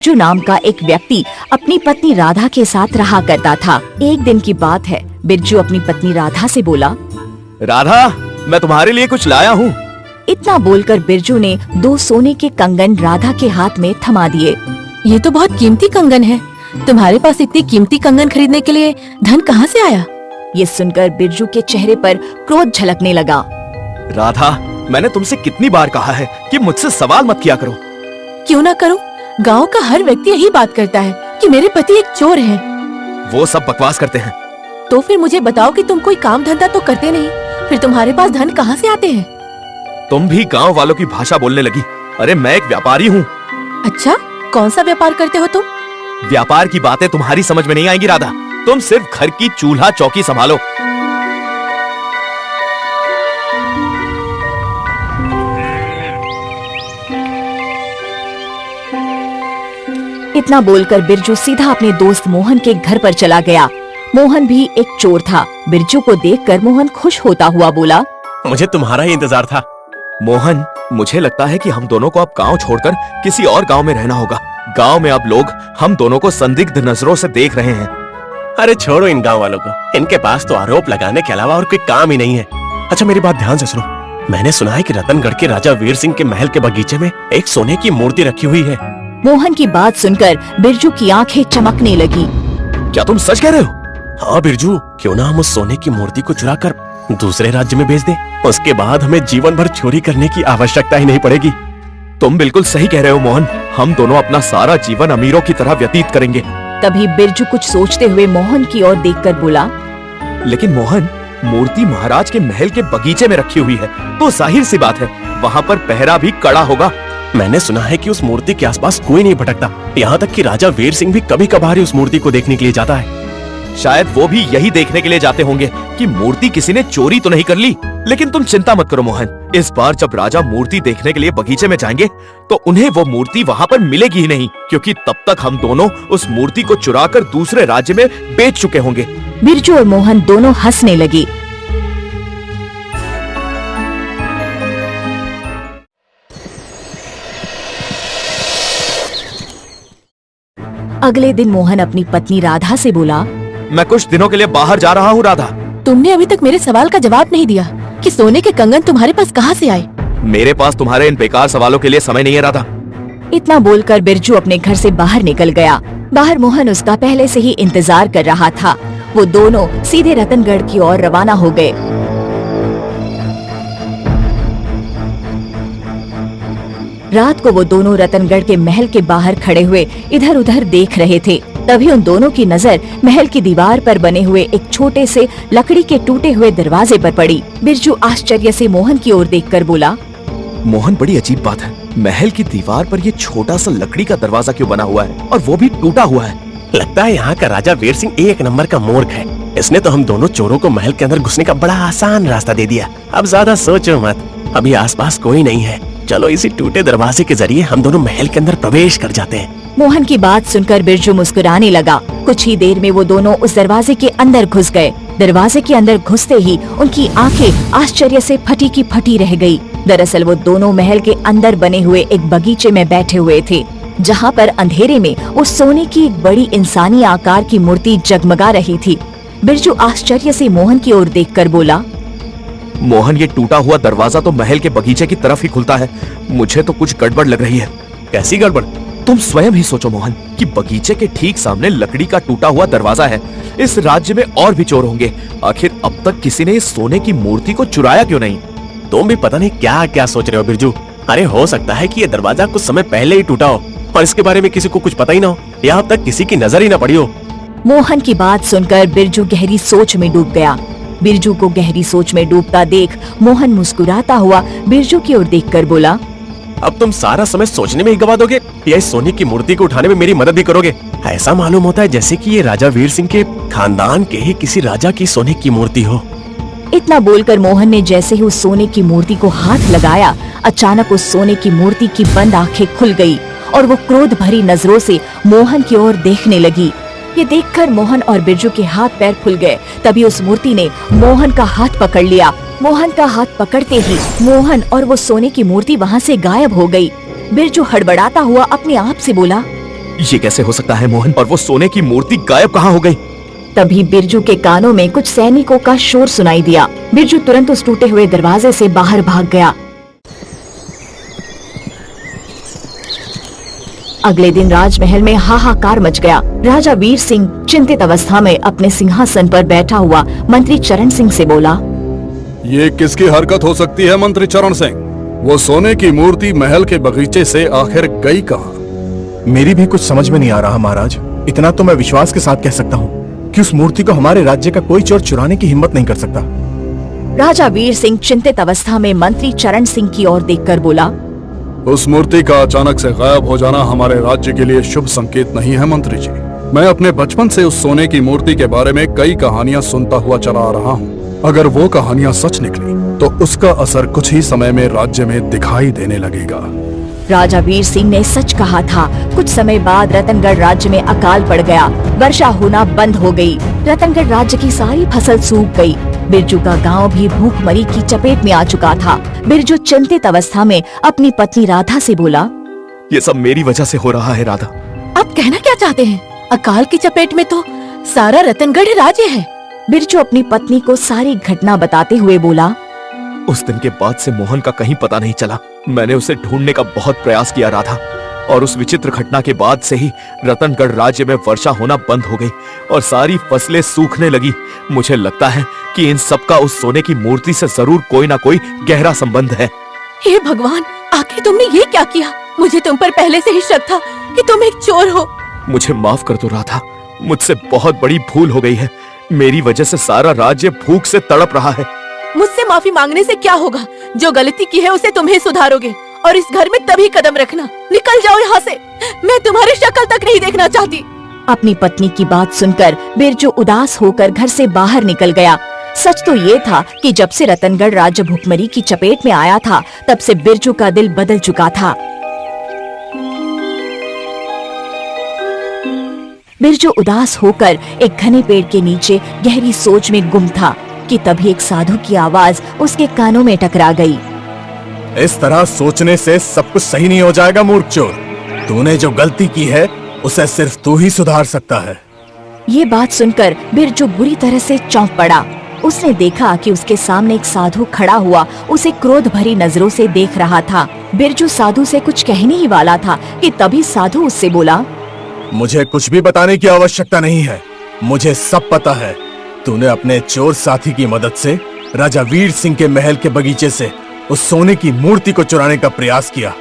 जो नाम का एक व्यक्ति अपनी पत्नी राधा के साथ रहा करता था। एक दिन की बात है, बिरजू अपनी पत्नी राधा से बोला, राधा, मैं तुम्हारे लिए कुछ लाया हूँ। इतना बोलकर बिरजू ने 2 सोने के कंगन राधा के हाथ में थमा दिए। ये तो बहुत कीमती कंगन है। तुम्हारे पास इतनी कीमती कंगन खरीदने के लिए धन कहाँ से आया? ये सुनकर बिरजू के चेहरे पर क्रोध झलकने लगा। राधा, मैंने तुमसे कितनी बार कहा है कि मुझसे सवाल मत किया करो। क्यों ना करूं? गांव का हर व्यक्ति यही बात करता है कि मेरे पति एक चोर हैं। वो सब बकवास करते हैं। तो फिर मुझे बताओ कि तुम कोई काम धंधा तो करते नहीं, फिर तुम्हारे पास धन कहाँ से आते हैं? तुम भी गांव वालों की भाषा बोलने लगी। अरे मैं एक व्यापारी हूँ। अच्छा, कौन सा व्यापार करते हो तुम? व्यापार की बातें तुम्हारी समझ में नहीं आएंगी राधा। तुम सिर्फ घर की चूल्हा चौकी संभालो। इतना बोलकर बिरजू सीधा अपने दोस्त मोहन के घर पर चला गया। मोहन भी एक चोर था। बिरजू को देखकर मोहन खुश होता हुआ बोला, मुझे तुम्हारा ही इंतजार था। मोहन, मुझे लगता है कि हम दोनों को अब गांव छोड़कर किसी और गांव में रहना होगा। गांव में अब लोग हम दोनों को संदिग्ध नजरों से देख रहे हैं। अरे छोड़ो इन गांव वालों को, इनके पास तो आरोप लगाने के अलावा और कोई काम ही नहीं है। अच्छा, मेरी बात ध्यान से सुनो। मैंने सुना है कि रतनगढ़ के राजा वीर सिंह के महल के बगीचे में एक सोने की मूर्ति रखी हुई है। मोहन की बात सुनकर बिरजू की आंखें चमकने लगी। क्या तुम सच कह रहे हो? हाँ बिरजू, क्यों ना हम उस सोने की मूर्ति को चुरा कर दूसरे राज्य में भेज दें। उसके बाद हमें जीवन भर चोरी करने की आवश्यकता ही नहीं पड़ेगी। तुम बिल्कुल सही कह रहे हो मोहन। हम दोनों अपना सारा जीवन अमीरों की तरह व्यतीत करेंगे। तभी बिरजू कुछ सोचते हुए मोहन की ओर देखकर बोला, लेकिन मोहन, मूर्ति महाराज के महल के बगीचे में रखी हुई है, तो जाहिर सी बात है वहाँ पर पहरा भी कड़ा होगा। मैंने सुना है कि उस मूर्ति के आसपास कोई नहीं भटकता। यहाँ तक कि राजा वीर सिंह भी कभी कभार ही उस मूर्ति को देखने के लिए जाता है। शायद वो भी यही देखने के लिए जाते होंगे कि मूर्ति किसी ने चोरी तो नहीं कर ली। लेकिन तुम चिंता मत करो मोहन, इस बार जब राजा मूर्ति देखने के लिए बगीचे में जाएंगे तो उन्हें वो मूर्ति वहाँ पर मिलेगी ही नहीं, क्योंकि तब तक हम दोनों उस मूर्ति को चुराकर दूसरे राज्य में बेच चुके होंगे। बिरजू और मोहन दोनों हंसने लगे। अगले दिन मोहन अपनी पत्नी राधा से बोला, मैं कुछ दिनों के लिए बाहर जा रहा हूँ राधा। तुमने अभी तक मेरे सवाल का जवाब नहीं दिया कि सोने के कंगन तुम्हारे पास कहाँ से आए? मेरे पास तुम्हारे इन बेकार सवालों के लिए समय नहीं है राधा। इतना बोलकर बिरजू अपने घर से बाहर निकल गया। बाहर मोहन उसका पहले से ही इंतजार कर रहा था। वो दोनों सीधे रतनगढ़ की ओर रवाना हो गए। रात को वो दोनों रतनगढ़ के महल के बाहर खड़े हुए इधर उधर देख रहे थे। तभी उन दोनों की नजर महल की दीवार पर बने हुए एक छोटे से लकड़ी के टूटे हुए दरवाजे पर पड़ी। बिरजू आश्चर्य से मोहन की ओर देखकर बोला, मोहन, बड़ी अजीब बात है। महल की दीवार पर ये छोटा सा लकड़ी का दरवाजा क्यों बना हुआ है, और वो भी टूटा हुआ है? लगता है यहाँ का राजा वीर सिंह एक नंबर का मूर्ख है। इसने तो हम दोनों चोरों को महल के अंदर घुसने का बड़ा आसान रास्ता दे दिया। अब ज्यादा सोचो मत, अभी आसपास कोई नहीं है। चलो इसी टूटे दरवाजे के जरिए हम दोनों महल के अंदर प्रवेश कर जाते हैं। मोहन की बात सुनकर बिरजू मुस्कुराने लगा। कुछ ही देर में वो दोनों उस दरवाजे के अंदर घुस गए। दरवाजे के अंदर घुसते ही उनकी आंखें आश्चर्य से फटी की फटी रह गई। दरअसल वो दोनों महल के अंदर बने हुए एक बगीचे में बैठे हुए थे, जहाँ पर अंधेरे में उस सोने की एक बड़ी इंसानी आकार की मूर्ति जगमगा रही थी। बिरजू आश्चर्य से मोहन की ओर देखकर बोला, मोहन, ये टूटा हुआ दरवाजा तो महल के बगीचे की तरफ ही खुलता है। मुझे तो कुछ गड़बड़ लग रही है। कैसी गड़बड़? तुम स्वयं ही सोचो मोहन कि बगीचे के ठीक सामने लकड़ी का टूटा हुआ दरवाजा है। इस राज्य में और भी चोर होंगे। आखिर अब तक किसी ने इस सोने की मूर्ति को चुराया क्यों नहीं? तुम भी पता नहीं क्या क्या सोच रहे हो बिरजू। अरे हो सकता है कि ये दरवाजा कुछ समय पहले ही टूटा हो और इसके बारे में किसी को कुछ पता ही ना हो, या अब तक किसी की नजर ही ना पड़ी हो। मोहन की बात सुनकर बिरजू गहरी सोच में डूब गया। बिरजू को गहरी सोच में डूबता देख मोहन मुस्कुराता हुआ बिरजू की ओर देखकर बोला, अब तुम सारा समय सोचने में ही गवा दोगे या इस सोने की मूर्ति को उठाने में मेरी मदद भी करोगे? ऐसा मालूम होता है जैसे कि ये राजा वीर सिंह के खानदान के ही किसी राजा की सोने की मूर्ति हो। इतना बोलकर मोहन ने जैसे ही उस सोने की मूर्ति को हाथ लगाया, अचानक उस सोने की मूर्ति की बंद आंखें खुल गई और वो क्रोध भरी नजरों से मोहन की ओर देखने लगी। ये देखकर मोहन और बिरजू के हाथ पैर फूल गए। तभी उस मूर्ति ने मोहन का हाथ पकड़ लिया। मोहन का हाथ पकड़ते ही मोहन और वो सोने की मूर्ति वहाँ से गायब हो गई। बिरजू हड़बड़ाता हुआ अपने आप से बोला, ये कैसे हो सकता है मोहन? और वो सोने की मूर्ति गायब कहाँ हो गई? तभी बिरजू के कानों में कुछ सैनिकों का शोर सुनाई दिया। बिरजू तुरंत उस टूटे हुए दरवाजे से बाहर भाग गया। अगले दिन राजमहल में हाहाकार मच गया। राजा वीर सिंह चिंतित अवस्था में अपने सिंहासन पर बैठा हुआ मंत्री चरण सिंह से बोला, ये किसकी हरकत हो सकती है मंत्री चरण सिंह? वो सोने की मूर्ति महल के बगीचे से आखिर गई कहाँ? मेरी भी कुछ समझ में नहीं आ रहा महाराज। इतना तो मैं विश्वास के साथ कह सकता हूँ कि उस मूर्ति को हमारे राज्य का कोई चोर चुराने की हिम्मत नहीं कर सकता। राजा वीर सिंह चिंतित अवस्था में मंत्री चरण सिंह की ओर देखकर बोला, उस मूर्ति का अचानक से गायब हो जाना हमारे राज्य के लिए शुभ संकेत नहीं है मंत्री जी। मैं अपने बचपन से उस सोने की मूर्ति के बारे में कई कहानियां सुनता हुआ चला आ रहा हूँ। अगर वो कहानियां सच निकली तो उसका असर कुछ ही समय में राज्य में दिखाई देने लगेगा। राजा वीर सिंह ने सच कहा था। कुछ समय बाद रतनगढ़ राज्य में अकाल पड़ गया। वर्षा होना बंद हो गई। रतनगढ़ राज्य की सारी फसल सूख गई। बिरजू का गांव भी भूखमरी की चपेट में आ चुका था। बिरजू चिंतित अवस्था में अपनी पत्नी राधा से बोला, ये सब मेरी वजह से हो रहा है राधा। आप कहना क्या चाहते हैं? अकाल की चपेट में तो सारा रतनगढ़ राज्य है। बिरजू अपनी पत्नी को सारी घटना बताते हुए बोला, उस दिन के बाद से मोहन का कहीं पता नहीं चला। मैंने उसे ढूंढने का बहुत प्रयास किया राधा, और उस विचित्र घटना के बाद से ही रतनगढ़ राज्य में वर्षा होना बंद हो गई और सारी फसलें सूखने लगी। मुझे लगता है कि इन सब का उस सोने की मूर्ति से जरूर कोई ना कोई गहरा संबंध है। हे भगवान, आखिर तुमने ये क्या किया? मुझे तुम पर पहले से ही शक था कि तुम एक चोर हो। मुझे माफ कर दो राधा, मुझसे बहुत बड़ी भूल हो गई है। मेरी वजह से सारा राज्य भूख से तड़प रहा है। मुझसे माफी मांगने से क्या होगा? जो गलती की है उसे तुम ही सुधारोगे, और इस घर में तभी कदम रखना। निकल जाओ यहाँ से, मैं तुम्हारी शक्ल तक नहीं देखना चाहती। अपनी पत्नी की बात सुनकर बिरजू उदास होकर घर से बाहर निकल गया। सच तो ये था कि जब से रतनगढ़ राज्य भूखमरी की चपेट में आया था, तब से बिरजू का दिल बदल चुका था। बिरजू उदास होकर एक घने पेड़ के नीचे गहरी सोच में गुम था कि तभी एक साधु की आवाज उसके कानों में टकरा गई। इस तरह सोचने से सब कुछ सही नहीं हो जाएगा मूर्ख चोर। तूने जो गलती की है उसे सिर्फ तू ही सुधार सकता है। ये बात सुनकर बिरजू बुरी तरह से चौंक पड़ा। उसने देखा कि उसके सामने एक साधु खड़ा हुआ उसे क्रोध भरी नजरों से देख रहा था। बिरजू साधु से कुछ कहने ही वाला था कि तभी साधु उससे बोला, मुझे कुछ भी बताने की आवश्यकता नहीं है। मुझे सब पता है। तूने अपने चोर साथी की मदद से राजा वीर सिंह के महल के बगीचे से उस सोने की मूर्ति को चुराने का प्रयास किया,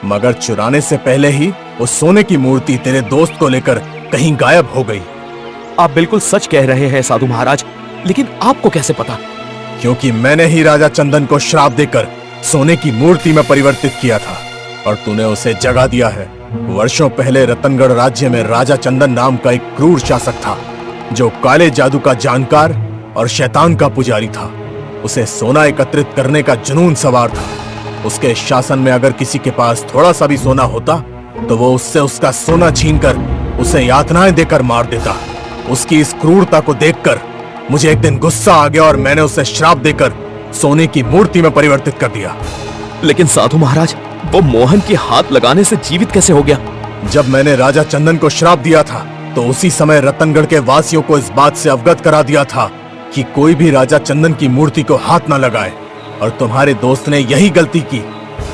मगर चुराने से पहले ही उस सोने की मूर्ति तेरे दोस्त को लेकर कहीं गायब हो गई। आप बिल्कुल सच कह रहे हैं साधु महाराज, लेकिन आपको कैसे पता? क्योंकि मैंने ही राजा चंदन को श्राप देकर सोने की मूर्ति में परिवर्तित किया था और तूने उसे जगा दिया है। वर्षों पहले रतनगढ़ राज्य में राजा चंदन नाम का एक क्रूर शासक था जो काले जादू का जानकार और शैतान का पुजारी था। उसे सोना एकत्रित करने का जुनून सवार था। उसके शासन में अगर किसी के पास थोड़ा सा भी सोना होता तो वो उससे उसका सोना छीनकर उसे यातनाएं देकर मार देता। उसकी इस क्रूरता को देखकर मुझे एक दिन गुस्सा आ गया और मैंने उसे श्राप देकर सोने की मूर्ति में परिवर्तित कर दिया। लेकिन साधु महाराज, वो मोहन के हाथ लगाने से जीवित कैसे हो गया? जब मैंने राजा चंदन को श्राप दिया था तो उसी समय रतनगढ़ के वासियों को इस बात से अवगत करा दिया था कि कोई भी राजा चंदन की मूर्ति को हाथ न लगाए, और तुम्हारे दोस्त ने यही गलती की।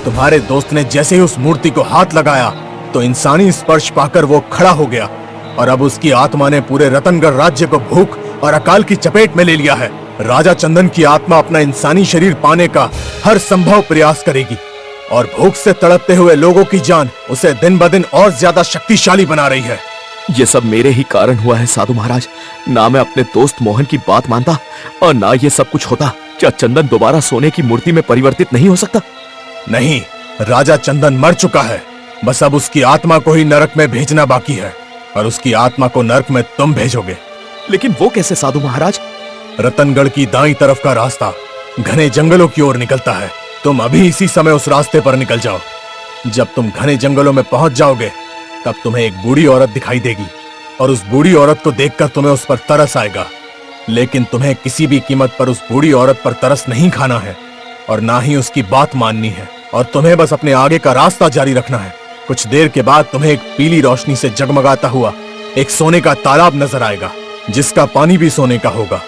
तुम्हारे दोस्त ने जैसे ही उस मूर्ति को हाथ लगाया तो इंसानी स्पर्श पाकर वो खड़ा हो गया, और अब उसकी आत्मा ने पूरे रतनगढ़ राज्य को भूख और अकाल की चपेट में ले लिया है। राजा चंदन की आत्मा अपना इंसानी शरीर पाने का हर संभव प्रयास करेगी, और भूख से तड़पते हुए लोगों की जान उसे दिन ब दिन और ज्यादा शक्तिशाली बना रही है। ये सब मेरे ही कारण हुआ है साधु महाराज। ना मैं अपने दोस्त मोहन की बात मानता और ना ये सब कुछ होता। क्या चंदन दोबारा सोने की मूर्ति में परिवर्तित नहीं हो सकता? नहीं, राजा चंदन मर चुका है। बस अब उसकी आत्मा को ही नरक में भेजना बाकी है, और उसकी आत्मा को नरक में तुम भेजोगे। लेकिन वो कैसे साधु महाराज? रतनगढ़ की दाईं तरफ का रास्ता घने जंगलों की ओर निकलता है। तुम अभी इसी समय उस रास्ते पर निकल जाओ। जब तुम घने जंगलों में पहुंच जाओगे तब तुम्हें एक बूढ़ी औरत दिखाई देगी, और उस बूढ़ी औरत को देखकर तुम्हें उस पर तरस आएगा। लेकिन तुम्हें किसी भी कीमत पर उस बूढ़ी औरत पर तरस नहीं खाना है और ना ही उसकी बात माननी है, और तुम्हें बस अपने आगे का रास्ता जारी रखना है। कुछ देर के बाद तुम्हें एक पीली रोशनी से जगमगाता हुआ एक सोने का तालाब नजर आएगा, जिसका पानी भी सोने का होगा।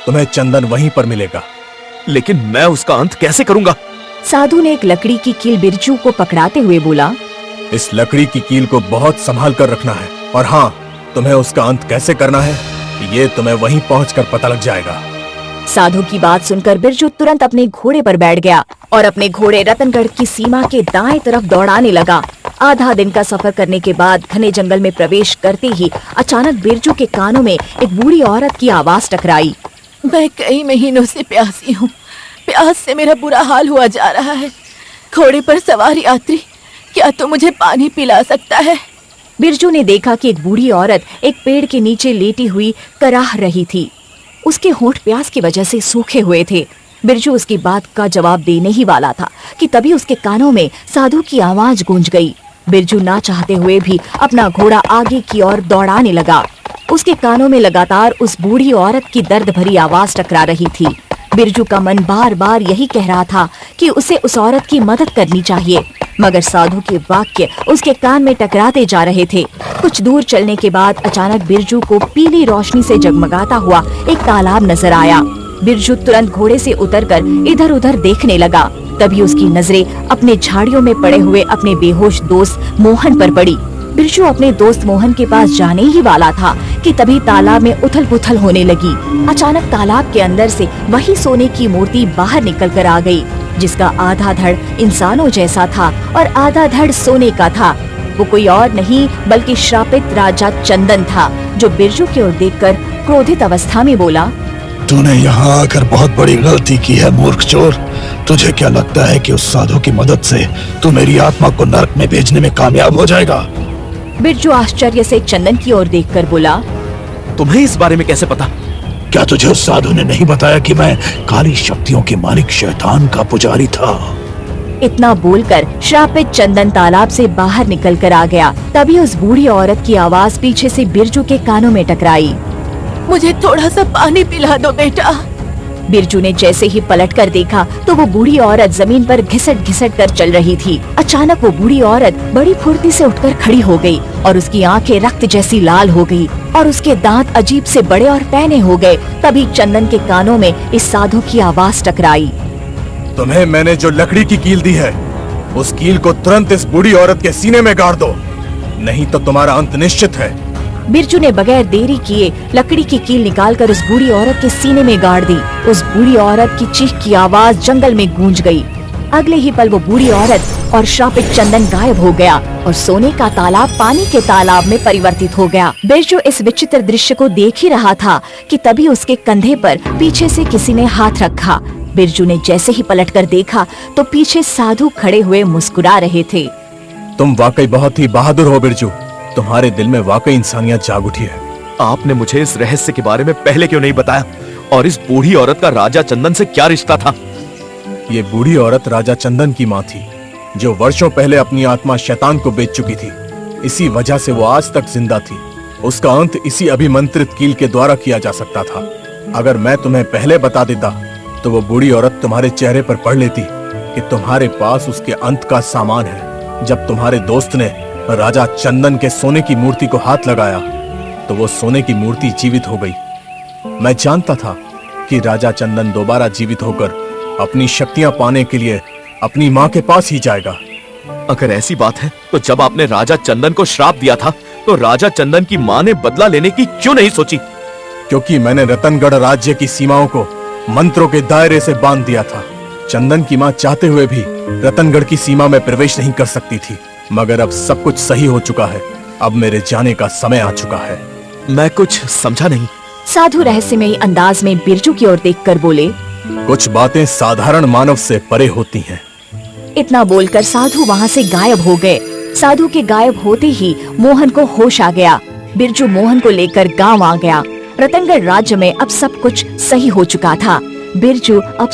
तुम्हें चंदन वहीं पर मिलेगा। लेकिन मैं उसका अंत कैसे करूंगा? साधु ने एक लकड़ी की कील बिरजू को पकड़ाते हुए बोला, इस लकड़ी की कील को बहुत संभाल कर रखना है, और हाँ, तुम्हें उसका अंत कैसे करना है ये तुम्हें वहीं पहुंचकर पता लग जाएगा। साधु की बात सुनकर बिरजू तुरंत अपने घोड़े पर बैठ गया और अपने घोड़े रतनगढ़ की सीमा के दाएं तरफ दौड़ाने लगा। आधा दिन का सफर करने के बाद घने जंगल में प्रवेश करते ही अचानक बिरजू के कानों में एक बूढ़ी औरत की आवाज टकराई। मैं कई महीनों से प्यासी हूँ। प्यास से मेरा बुरा हाल हुआ जा रहा है। घोड़े पर सवार यात्री, क्या तू मुझे पानी पिला सकता है? बिरजू ने देखा कि एक बूढ़ी औरत एक पेड़ के नीचे लेटी हुई कराह रही थी। उसके होंठ प्यास की वजह से सूखे हुए थे। बिरजू उसकी बात का जवाब देने ही वाला था कि तभी उसके कानों में साधु की आवाज गूंज गई। बिरजू ना चाहते हुए भी अपना घोड़ा आगे की ओर दौड़ाने लगा। उसके कानों में लगातार उस बूढ़ी औरत की दर्द भरी आवाज टकरा रही थी। बिरजू का मन बार बार यही कह रहा था कि उसे उस औरत की मदद करनी चाहिए, मगर साधु के वाक्य उसके कान में टकराते जा रहे थे। कुछ दूर चलने के बाद अचानक बिरजू को पीली रोशनी से जगमगाता हुआ एक तालाब नजर आया। बिरजू तुरंत घोड़े से उतरकर इधर उधर देखने लगा। तभी उसकी नजरें अपने झाड़ियों में पड़े हुए अपने बेहोश दोस्त मोहन पर पड़ी। बिरजू अपने दोस्त मोहन के पास जाने ही वाला था कि तभी तालाब में उथल पुथल होने लगी। अचानक तालाब के अंदर से वही सोने की मूर्ति बाहर निकल कर आ गई, जिसका आधा धड़ इंसानों जैसा था और आधा धड़ सोने का था। वो कोई और नहीं बल्कि श्रापित राजा चंदन था, जो बिरजू की ओर देखकर क्रोधित अवस्था में बोला, तूने यहाँ आकर बहुत बड़ी गलती की है मूर्ख चोर। तुझे क्या लगता है कि उस साधु की मदद से तू मेरी आत्मा को नरक में भेजने में कामयाब हो जाएगा? बिरजू आश्चर्य से चंदन की ओर देखकर बोला, तुम्हें इस बारे में कैसे पता? क्या तुझे उस साधु ने नहीं बताया कि मैं काली शक्तियों के मालिक शैतान का पुजारी था? इतना बोलकर श्रापित चंदन तालाब से बाहर निकल कर आ गया। तभी उस बूढ़ी औरत की आवाज पीछे से बिरजू के कानों में टकराई। मुझे थोड़ा सा पानी पिला दो बेटा। बिरजू ने जैसे ही पलट कर देखा तो वो बूढ़ी औरत जमीन पर घिसट घिसट कर चल रही थी। अचानक वो बूढ़ी औरत बड़ी फुर्ती से उठकर खड़ी हो गई और उसकी आंखें रक्त जैसी लाल हो गई और उसके दांत अजीब से बड़े और पैने हो गए। तभी चंदन के कानों में इस साधु की आवाज टकराई। तुम्हें मैंने जो लकड़ी की कील दी है, उस कील को तुरंत इस बूढ़ी औरत के सीने में गाड़ दो, नहीं तो तुम्हारा अंत निश्चित है। बिरजू ने बगैर देरी किए लकड़ी की कील निकालकर उस बूढ़ी औरत के सीने में गाड़ दी। उस बूढ़ी औरत की चीख की आवाज जंगल में गूंज गई। अगले ही पल वो बूढ़ी औरत और श्रापित चंदन गायब हो गया और सोने का तालाब पानी के तालाब में परिवर्तित हो गया। बिरजू इस विचित्र दृश्य को देख ही रहा था कि तभी उसके कंधे पर पीछे से किसी ने हाथ रखा। बिरजू ने जैसे ही पलटकर देखा तो पीछे साधु खड़े हुए मुस्कुरा रहे थे। तुम वाकई बहुत ही बहादुर हो बिरजू। तुम्हारे दिल में वाकई इंसानियत जाग उठी है। आपने मुझे इस रहस्य के बारे में पहले क्यों नहीं बताया? और इस बूढ़ी औरत का राजा चंदन से क्या रिश्ता था? ये बूढ़ी औरत राजा चंदन की माँ थी, जो वर्षों पहले अपनी आत्मा शैतान को बेच चुकी थी। इसी वजह से वो आज तक जिंदा थी। उसका अंत इसी अभिमंत्रित कील के द्वारा किया जा सकता था। अगर मैं तुम्हें पहले बता देता तो वो बूढ़ी औरत तुम्हारे चेहरे पर पढ़ लेती कि तुम्हारे पास उसके अंत का सामान है। जब तुम्हारे दोस्त ने राजा चंदन के सोने की मूर्ति को हाथ लगाया तो वो सोने की मूर्ति जीवित हो गई। मैं जानता था कि राजा चंदन दोबारा जीवित होकर अपनी शक्तियां पाने के लिए अपनी माँ के पास ही जाएगा। अगर ऐसी बात है तो जब आपने राजा चंदन को श्राप दिया था तो राजा चंदन की माँ ने बदला लेने की क्यों नहीं सोची? क्योंकि मैंने रतनगढ़ राज्य की सीमाओं को मंत्रों के दायरे से बांध दिया था। चंदन की माँ चाहते हुए भी रतनगढ़ की सीमा में प्रवेश नहीं कर सकती थी। मगर अब सब कुछ सही हो चुका है। अब मेरे जाने का समय आ चुका है। मैं कुछ समझा नहीं। साधु रहस्यमयी अंदाज में बिरजू की ओर देखकर बोले, कुछ बातें साधारण मानव से परे होती हैं। इतना बोलकर साधु वहाँ से गायब हो गए। साधु के गायब होते ही मोहन को होश आ गया। बिरजू मोहन को लेकर गांव आ गया। रतनगढ़ राज्य में अब सब कुछ सही हो चुका था। बिरजू अब